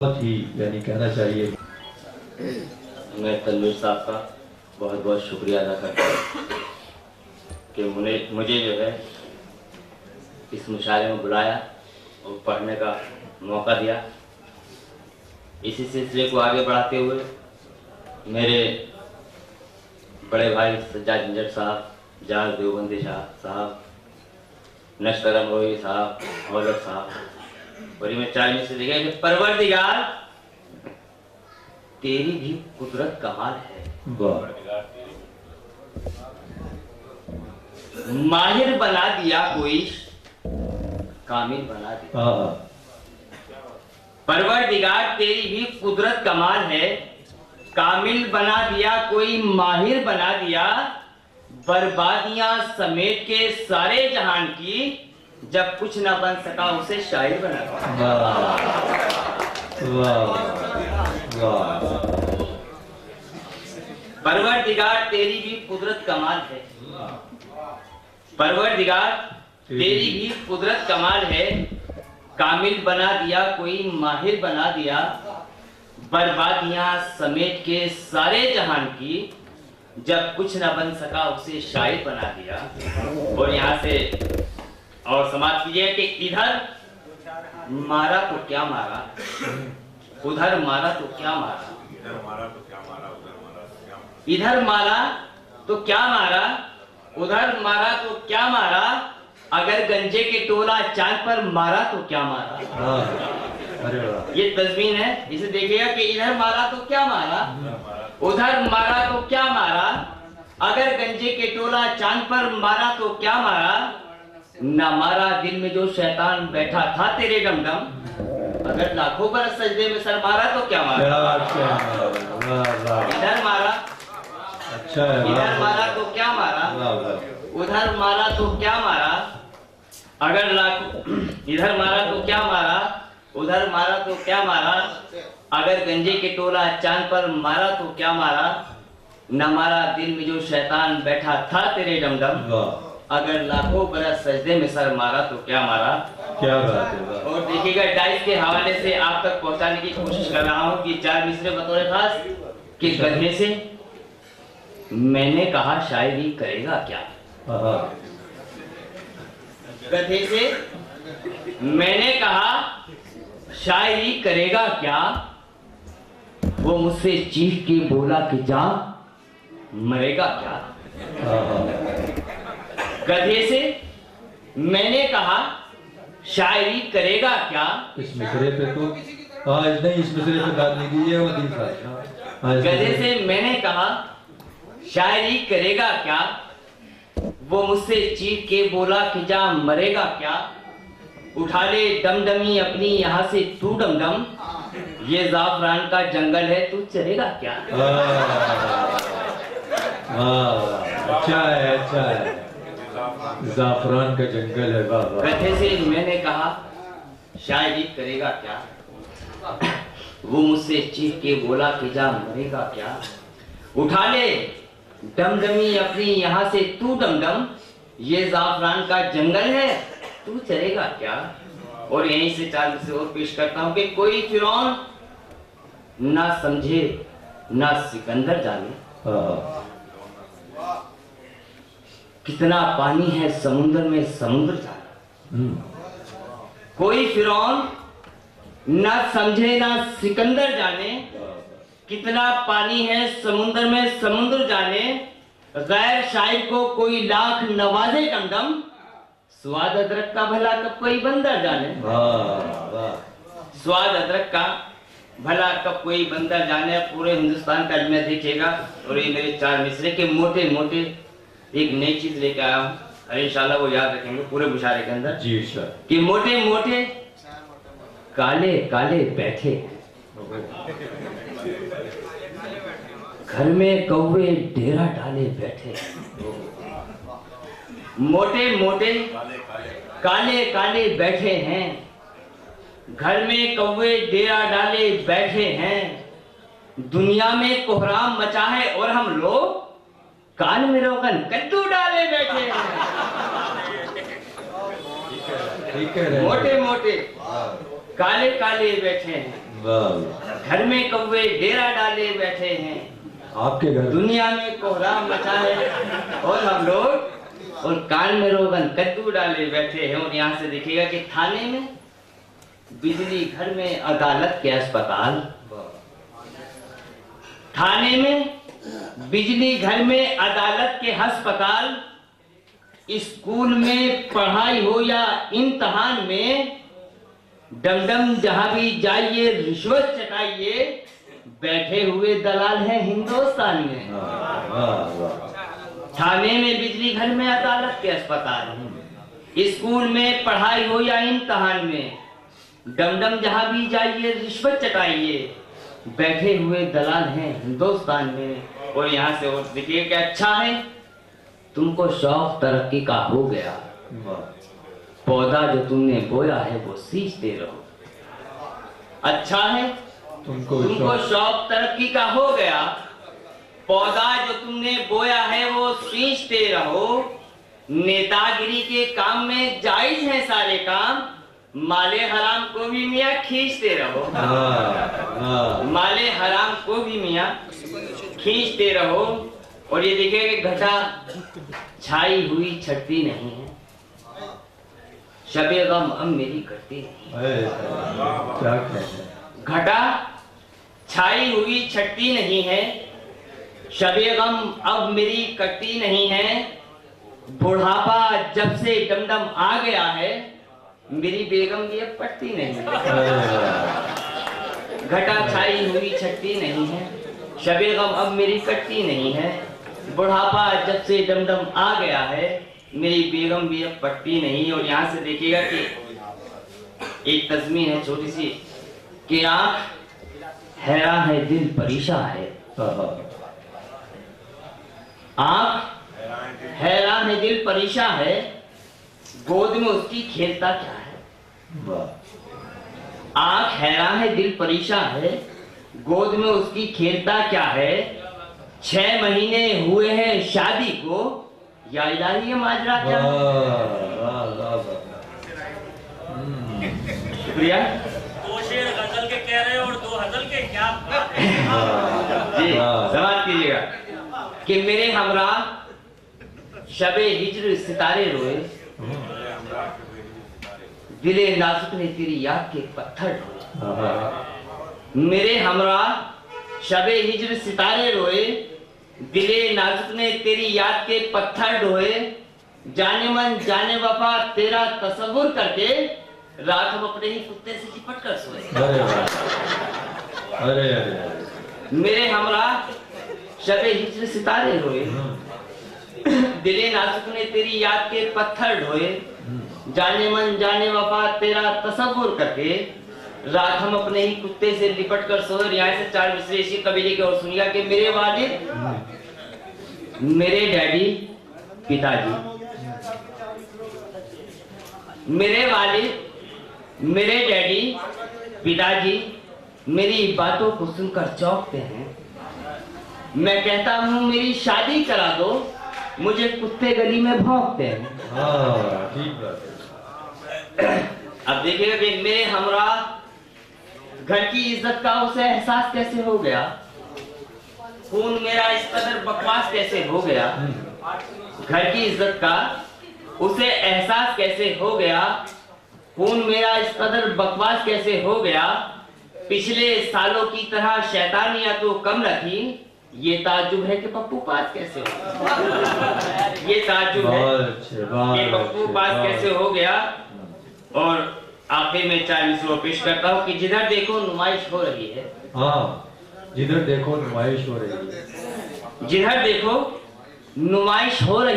बहुत ही यानी कहना चाहिए। मैं तनवीर साहब का बहुत बहुत शुक्रिया अदा करता हूँ कि मुझे जो है इस मुशायरे में बुलाया और पढ़ने का मौका दिया। इसी सिलसिले को आगे बढ़ाते हुए मेरे बड़े भाई सज्जाद झंझट साहब, जाज देवबंदी साहब, नशकरम रोही साहब, मौलक साहब और मैं चार में से देखा कि परवरदिगार तेरी भी कुदरत कमाल है। माहिर बना दिया कोई कामिल बना दिया। परवरदिगार तेरी भी कुदरत कमाल है, कामिल बना दिया कोई माहिर बना दिया। बर्बादियां समेट के सारे जहान की, जब कुछ ना बन सका उसे शायर बना दिया। परवरदिगार तेरी भी कुदरत कमाल है, परवरदिगार तेरी भी कुदरत कमाल है। कामिल बना दिया कोई माहिर बना दिया। बर्बादियां समेट के सारे जहान की, जब कुछ ना बन सका उसे शायर बना दिया। और यहाँ से और समाप्त कीजिए कि इधर मारा तो क्या मारा, उधर मारा तो क्या मारा, इधर मारा तो क्या मारा, उधर मारा तो क्या मारा। अगर गंजे के टोला चांद पर मारा तो क्या मारा। ये तस्वीर है, इसे देखिएगा कि इधर मारा तो क्या मारा, उधर मारा तो क्या मारा। अगर गंजे के टोला चांद पर मारा तो क्या मारा। न मारा दिल में जो शैतान बैठा था तेरे डमडम। अगर लाखों बरस सजदे में सर मारा तो क्या मारा। इधर मारा, अच्छा है, इधर मारा तो क्या मारा, उधर मारा तो क्या मारा। अगर लाखों इधर मारा तो क्या मारा, उधर मारा तो क्या मारा। अगर गंजे के टोला चांद पर मारा तो क्या मारा। न मारा दिल में जो शैतान बैठा था तेरे डमडम। अगर लाखों बरस सजदे में सर मारा तो क्या मारा। क्या बात है। और देखिएगा डाइस के हवाले से आप तक पहुंचाने की कोशिश कर रहा हूं कि चार मिसरे बतौर खास कि गधे से मैंने कहा शायरी करेगा क्या। गधे से मैंने कहा शायरी करेगा क्या। वो मुझसे चीख के बोला कि जा मरेगा क्या। गधे से मैंने कहा शायरी करेगा क्या। इस मिसरे पे तो आज नहीं, इस मिसरे पे बात नहीं कीजिए वदीन साहब। गधे से मैंने कहा शायरी करेगा क्या। वो मुझसे चीख के बोला कि जा मरेगा क्या। उठा ले डमडमी अपनी यहाँ से तू डमडम। ये जाफरान का जंगल है तू चलेगा क्या। अच्छा है, अच्छा है, जाफरान का जंगल है। गधे से मैंने कहा शायरी करेगा क्या। वो मुझसे चीख के बोला कि जा मरेगा क्या। उठा ले डमडमी अपनी यहाँ से तू डमडम। ये जाफरान का जंगल है तू चलेगा क्या। और यहीं से चार से और पेश करता हूँ कि कोई फिरौन ना समझे ना सिकंदर जाने। कितना पानी है समुद्र में समुद्र जाने। कोई फिरौन ना समझे ना सिकंदर जाने। कितना पानी है समुद्र में समुद्र जाने। गैर शायर को कोई लाख नवाजे डमडम। स्वाद अदरक का भला कब कोई बंदर जाने। स्वाद अदरक का भला कब कोई बंदर जाने। पूरे हिंदुस्तान का में देखिएगा। और ये मेरे चार मिसरे के मोटे मोटे एक नई चीज लेके आया हूँ। अरे इंशाल्लाह वो याद रखेंगे पूरे मुशायरे के अंदर जी सर। कि मोटे मोटे काले काले बैठे घर में कौवे डेरा डाले बैठे। मोटे मोटे काले काले बैठे हैं घर में कौवे डेरा डाले बैठे हैं। दुनिया में कोहराम मचा है और हम लोग कान में रोगन कद्दू डाले बैठे हैं। मोटे मोटे काले काले बैठे हैं, वाह, घर में कौवे डेरा डाले बैठे हैं, आपके घर दुनिया में कोहराम मचा है और हम लोग और कान में रोगन कद्दू डाले बैठे हैं। और यहाँ से देखिएगा कि थाने में, बिजली घर में, अदालत के अस्पताल, थाने में, बिजली घर में, अदालत के अस्पताल, स्कूल में पढ़ाई हो या इम्तहान में, डमडम जहां भी जाइए रिश्वत चटाइए, बैठे हुए दलाल हैं हिंदुस्तान में। थाने में, बिजली घर में, अदालत के अस्पताल, स्कूल में पढ़ाई हो या इम्तहान में, डमडम जहां भी जाइए रिश्वत चटाइए, बैठे हुए दलाल हैं हिंदुस्तान में। और यहाँ से और देखिए क्या अच्छा है, तुमको शौक तरक्की का हो गया, पौधा जो तुमने बोया है वो सींचते रहो। अच्छा है, तुमको शौक तरक्की का हो गया, पौधा जो तुमने बोया है वो सींचते रहो। नेतागिरी के काम में जायज है सारे काम, माले हराम को भी मियाँ खींचते रहो। माले हराम को भी मियाँ खींचते रहो। और ये देखिए कि घटा छाई हुई छटती नहीं है, शबे गम अब मेरी कटती नहीं। क्या कहते, घटा छाई हुई छटती नहीं है, शबे गम अब मेरी कटती नहीं है। बुढ़ापा जब से डमडम आ गया है, मेरी बेगम भी अब पटती नहीं है। घटा छाई हुई छटती नहीं है, शबे गम अब मेरी कटती नहीं है। बुढ़ापा जब से डमडम आ गया है, मेरी बेगम भी अब पटती नहीं। और यहाँ से देखिएगा कि एक तस्मीर है छोटी सी कि आंख हैरान है दिल परेशान है, आंख हैरान है दिल परेशान है, गोद में उसकी खेलता क्या है। आंख हैरान है दिल परेशान है, गोद में उसकी खेलता क्या है। 6 महीने हुए हैं शादी को, या इलाही माजरा क्या। शुक्रिया। 2 शेर गजल के कह रहे हो और 2 हजल के, क्या बात है। जी समाप्त कीजिएगा कि मेरे हमरा शबे हिज्र सितारे रोए, दिले नाजुक ने तेरी याद के पत्थर ढोए। मेरे हमरा शबे हिज्र सितारे रोए, दिले नाजुक ने तेरी याद के पत्थर ढोए। जाने मन जाने वफा तेरा तसव्वुर करके, रात हम अपने ही कुत्ते से चिपट कर सोए। अरे अरे मेरे हमरा शबे हिज्र सितारे रोए, दिले नाजुक ने तेरी याद के पत्थर ढोए। जाने मन जाने वफा तेरा तसव्वुर करके, रात हम अपने ही कुत्ते से लिपट कर सोए। यहाँ से 4 विशेषी कबीले के और सुनिएगा कि मेरे वालिद, मेरे डैडी पिताजी, मेरे वालिद, मेरे डैडी पिताजी मेरी बातों को सुनकर चौंकते हैं। मैं कहता हूँ मेरी शादी करा दो, मुझे कुत्ते गली में भौंकते हैं। ठीक बात। अब देखिएगा कि मेरे हमरा घर की इज्जत का उसे एहसास कैसे हो गया, खून मेरा इस कदर बकवास कैसे हो गया। घर की इज्जत का उसे एहसास कैसे हो गया, खून मेरा इस कदर बकवास कैसे हो गया। पिछले सालों की तरह शैतानियां तो कम रखी, ये ताज्जुब है कि पप्पू पास कैसे हो गया। ये ताज्जुब है कि पप्पू पास कैसे हो गया। और आखिर में 4 मिसरों पेश करता हूँ कि जिधर देखो नुमाइश हो रही है। जिधर देखो नुमाइश हो रही है, जिधर देखो नुमाइश हो रही